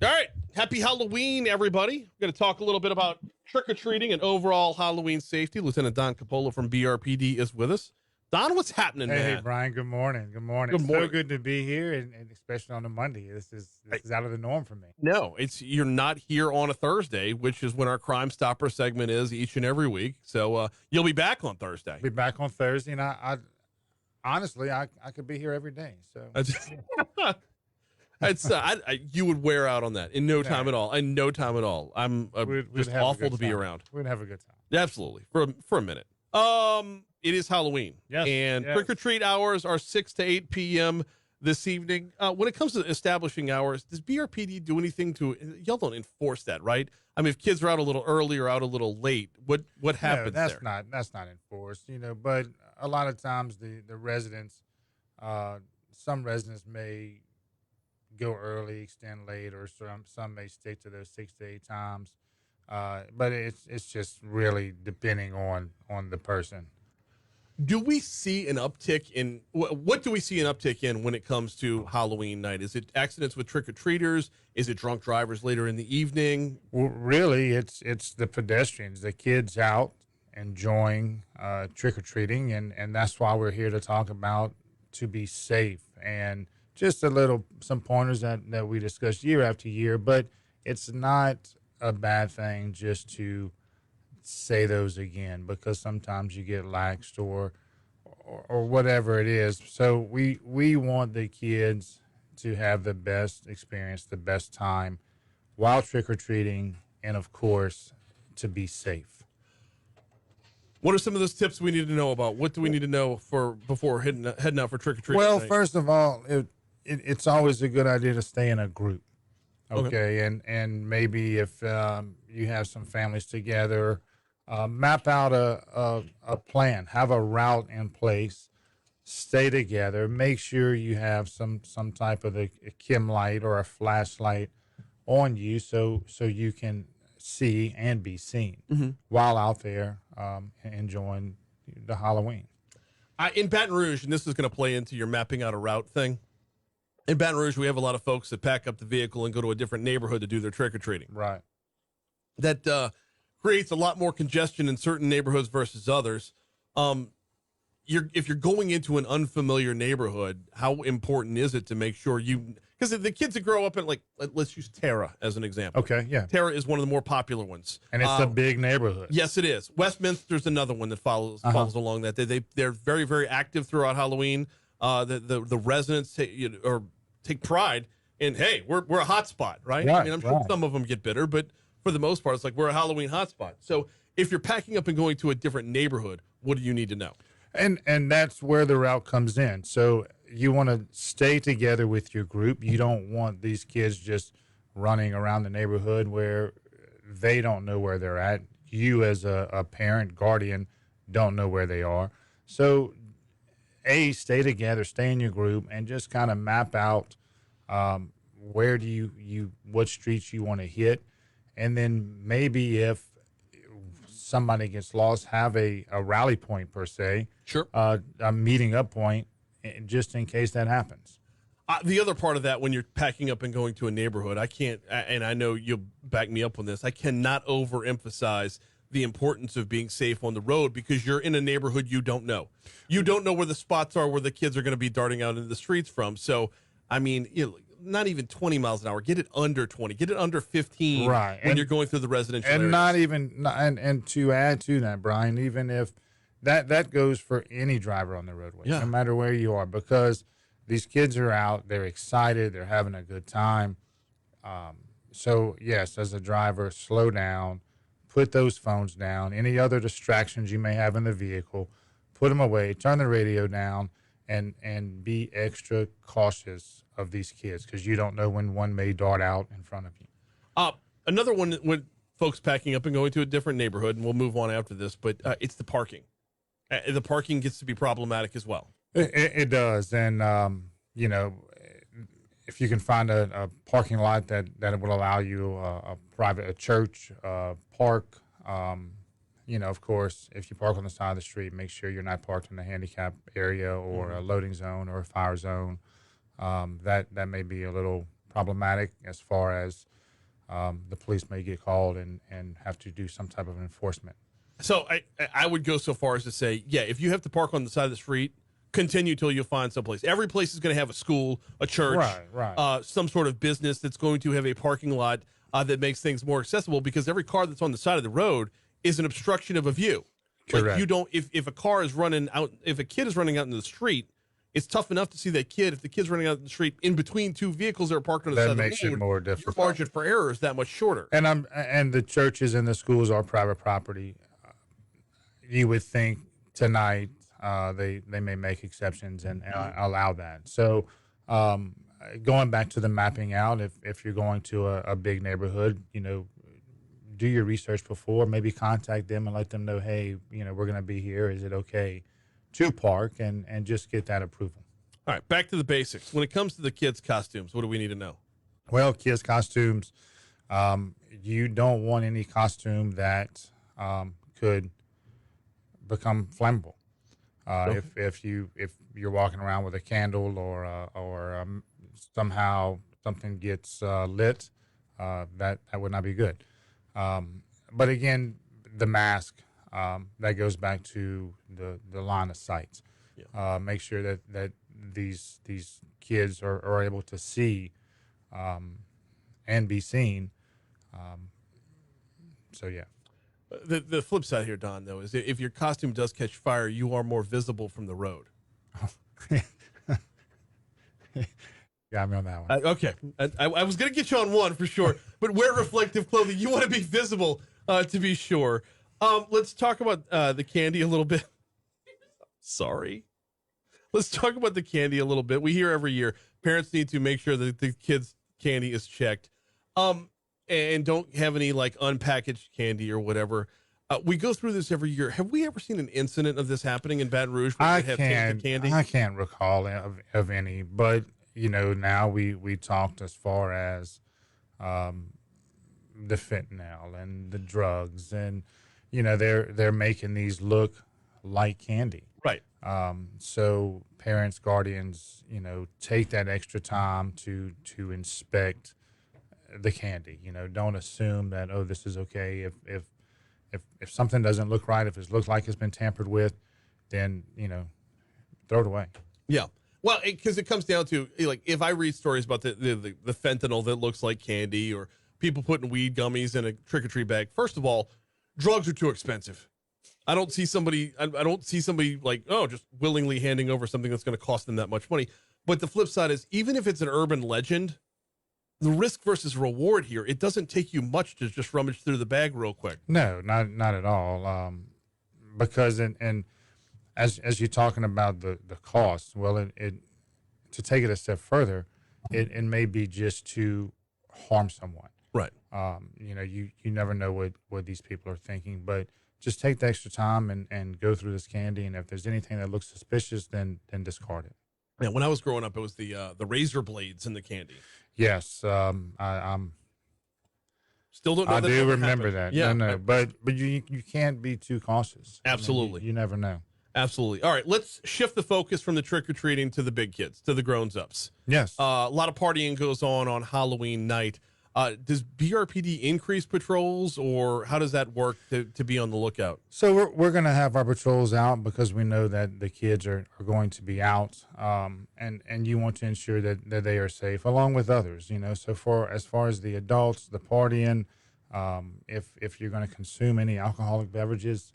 All right. Happy Halloween, everybody. We're going to talk a little bit about trick-or-treating and overall Halloween safety. Lieutenant Don Coppola from BRPD is with us. Don, what's happening, Hey, man? Brian. Good morning. Good morning. Good morning. So good to be here, and especially on a Monday. This is out of the norm for me. No, you're not here on a Thursday, which is when our Crime Stopper segment is each and every week. So you'll be back on Thursday. Be back on Thursday, and I honestly, I could be here every day. So You would wear out on that in no time at all. In no time at all. I'm we'd just have a awful good to be time. around. We'd have a good time. Absolutely, for a minute. It is Halloween. Yes, and yes. trick or treat hours are 6 to 8 p.m. this evening. When it comes to establishing hours, does BRPD do anything to? Y'all don't enforce that, right? I mean, if kids are out a little early or out a little late, what happens No, there? that's not enforced. But a lot of times the residents, some residents may go early, extend late, or some may stick to those 6 to 8 times. But it's just really depending on the person. Do we see an uptick in what do we see an uptick in when it comes to Halloween night? Is it accidents with trick or treaters? Is it drunk drivers later in the evening? Well, really, it's the pedestrians, the kids out enjoying trick or treating, and that's why we're here to talk about to be safe and just some pointers that we discuss year after year. But it's not a bad thing just to say those again, because sometimes you get laxed or whatever it is. So we want the kids to have the best experience, the best time while trick or treating, and of course to be safe. What are some of those tips we need to know about? What do we need to know before heading out for trick or treating? Well, first of all, it's always a good idea to stay in a group. Okay. And maybe if you have some families together, map out a plan, have a route in place, stay together, make sure you have some type of a chem light or a flashlight on you so you can see and be seen while out there enjoying the Halloween. In Baton Rouge, and this is going to play into your mapping out a route thing. In Baton Rouge, we have a lot of folks that pack up the vehicle and go to a different neighborhood to do their trick or treating. Right. That creates a lot more congestion in certain neighborhoods versus others. If you're going into an unfamiliar neighborhood, how important is it to make sure because the kids that grow up in, let's use Tara as an example. Okay, yeah. Tara is one of the more popular ones. And it's a big neighborhood. Yes, it is. Westminster's another one that follows along that. They're very, very active throughout Halloween. The residents take pride in, hey, we're a hot spot, right? I mean, I'm sure some of them get bitter, but for the most part, it's like we're a Halloween hotspot. So if you're packing up and going to a different neighborhood, what do you need to know? And that's where the route comes in. So you want to stay together with your group. You don't want these kids just running around the neighborhood where they don't know where they're at. You as a parent, guardian, don't know where they are. So stay together, stay in your group, and just kind of map out where do you what streets you want to hit. And then maybe if somebody gets lost, have a rally point per se. Sure. A meeting up point, just in case that happens. The other part of that, when you're packing up and going to a neighborhood, and I know you'll back me up on this, I cannot overemphasize the importance of being safe on the road, because you're in a neighborhood you don't know. You don't know where the spots are where the kids are going to be darting out into the streets from. So, I mean, not even 20 miles an hour. Get it under 20. Get it under 15 when you're going through the residential and areas. And to add to that, Brian, even if that goes for any driver on the roadway, no matter where you are, because these kids are out, they're excited, they're having a good time. So yes, as a driver, slow down, put those phones down, any other distractions you may have in the vehicle, put them away, turn the radio down, and be extra cautious of these kids, because you don't know when one may dart out in front of you. Another one with folks packing up and going to a different neighborhood, and we'll move on after this, but it's the parking. The parking gets to be problematic as well. It does, and if you can find a parking lot that will allow you a church park, of course, if you park on the side of the street, make sure you're not parked in the handicap area or a loading zone or a fire zone. That may be a little problematic as far as the police may get called and have to do some type of enforcement. So I would go so far as to say, yeah, if you have to park on the side of the street, continue till you find someplace. Every place is going to have a school, a church, right. some sort of business that's going to have a parking lot that makes things more accessible, because every car that's on the side of the road is an obstruction of a view. Correct. Like, you don't, if a car is running out, if a kid is running out into the street, it's tough enough to see that kid. If the kid's running out in the street in between two vehicles that are parked on the side of the road, makes it more difficult. Your margin for error is that much shorter. And the churches and the schools are private property. You would think tonight they may make exceptions and allow that. So going back to the mapping out, if you're going to a big neighborhood, do your research before. Maybe contact them and let them know, hey, we're going to be here. Is it okay to park, and just get that approval? All right, back to the basics. When it comes to the kids' costumes, what do we need to know? Well, kids' costumes, you don't want any costume that could become flammable. Okay. If you're walking around with a candle or somehow something gets lit, that would not be good. But again, the mask, that goes back to the line of sight. Yeah. Make sure that these kids are able to see and be seen. So yeah. The flip side here, Don, though, is if your costume does catch fire, you are more visible from the road. Got me on that one. Okay. I was going to get you on one for sure, but wear reflective clothing. You want to be visible, to be sure. Let's talk about the candy a little bit. Sorry. Let's talk about the candy a little bit. We hear every year parents need to make sure that the kids' candy is checked. And don't have any like unpackaged candy or whatever. We go through this every year. Have we ever seen an incident of this happening in Baton Rouge? I can't recall of any, but now we talked as far as the fentanyl and the drugs, and they're making these look like candy. Right. So parents, guardians, take that extra time to inspect the candy. Don't assume that, oh, this is okay. If something doesn't look right, if it looks like it's been tampered with, then throw it away. Yeah. Well, because it comes down to, like, if I read stories about the fentanyl that looks like candy, or people putting weed gummies in a trick-or-treat bag. First of all, drugs are too expensive. I don't see somebody like, oh, just willingly handing over something that's going to cost them that much money. But the flip side is, even if it's an urban legend, the risk versus reward here, it doesn't take you much to just rummage through the bag real quick. No, not at all. Because and as you're talking about the cost, well, it to take it a step further, it may be just to harm someone. Right. You never know what these people are thinking, but just take the extra time and go through this candy, and if there's anything that looks suspicious, then discard it. Yeah, when I was growing up, it was the razor blades in the candy. Yes, I'm still don't know. I that do ever remember happened. that. Yeah, no, but you can't be too cautious. Absolutely. You never know. Absolutely. All right, let's shift the focus from the trick-or-treating to the big kids, to the grown-ups. Yes. A lot of partying goes on Halloween night. Does BRPD increase patrols, or how does that work to be on the lookout? So we're going to have our patrols out because we know that the kids are going to be out, and you want to ensure that they are safe along with others. So as far as the adults, the partying, if you're going to consume any alcoholic beverages,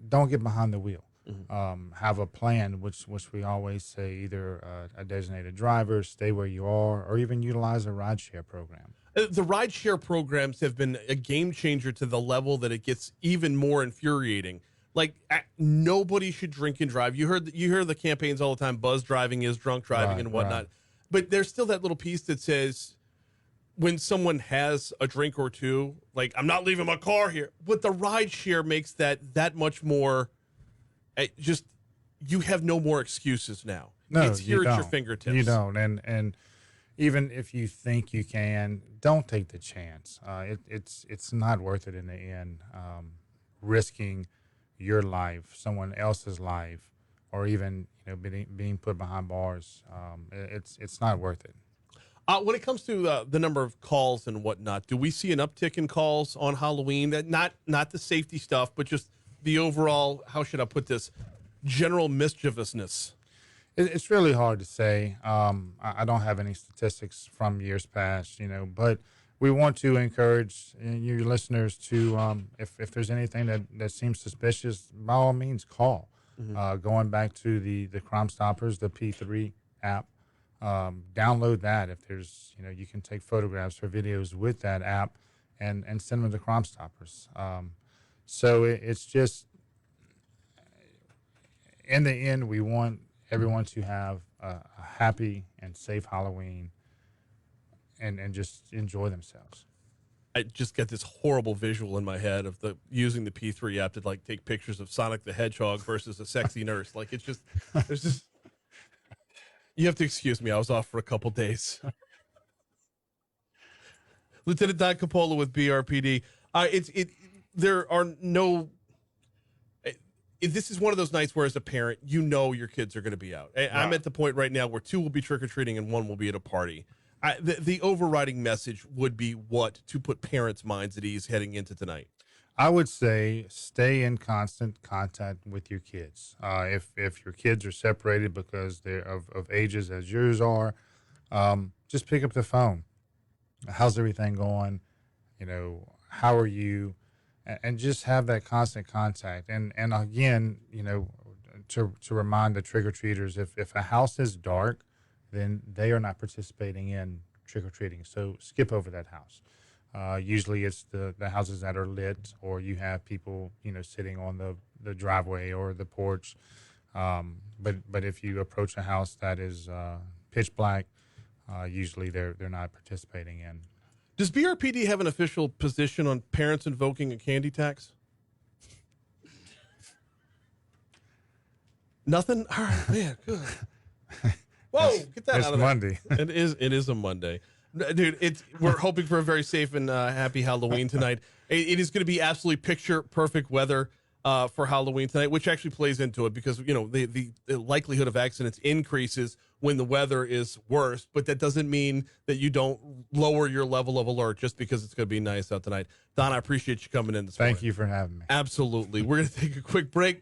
don't get behind the wheel. Mm-hmm. Have a plan, which we always say, either a designated driver, stay where you are, or even utilize a rideshare program. The rideshare programs have been a game changer to the level that it gets even more infuriating. Like, nobody should drink and drive. You hear the campaigns all the time. Buzz driving is drunk driving, and whatnot. Right. But there's still that little piece that says, when someone has a drink or two, like, I'm not leaving my car here. But the rideshare makes that much more. Just, you have no more excuses now. No, it's here at your fingertips. You don't, and even if you think you can, don't take the chance. It's not worth it in the end. Risking your life, someone else's life, or even being put behind bars. It's not worth it. When it comes to the number of calls and whatnot, do we see an uptick in calls on Halloween? That not the safety stuff, but just the overall, how should I put this, general mischievousness? It's really hard to say. I don't have any statistics from years past, but we want to encourage your listeners to, if there's anything that seems suspicious, by all means, call. Going back to the Crime Stoppers, the P3 app, download that. If there's, you can take photographs or videos with that app and send them to Crime Stoppers. So it's just, in the end, we want everyone to have a happy and safe Halloween and just enjoy themselves. I just get this horrible visual in my head of using the P3 app to like take pictures of Sonic the Hedgehog versus a sexy nurse. Like it's just, there's just, you have to excuse me. I was off for a couple days. Lieutenant Don Coppola with BRPD. There are no. This is one of those nights where, as a parent, your kids are going to be out. I'm at the point right now where 2 will be trick or treating and 1 will be at a party. The overriding message would be what to put parents' minds at ease heading into tonight. I would say stay in constant contact with your kids. If your kids are separated because they're of ages as yours are, just pick up the phone. How's everything going? How are you? And just have that constant contact. And again, to remind the trick-or-treaters, if a house is dark, then they are not participating in trick-or-treating. So skip over that house. Usually it's the houses that are lit, or you have people, sitting on the driveway or the porch. But if you approach a house that is pitch black, usually they're not participating in. Does BRPD have an official position on parents invoking a candy tax? Nothing? All right, man, good. Whoa, get that it's out of there. Monday. It is a Monday. Dude, we're hoping for a very safe and happy Halloween tonight. It is going to be absolutely picture perfect weather for Halloween tonight, which actually plays into it because, the likelihood of accidents increases when the weather is worse, but that doesn't mean that you don't lower your level of alert just because it's going to be nice out tonight. Don, I appreciate you coming in this morning. Thank you for having me. Absolutely. We're going to take a quick break.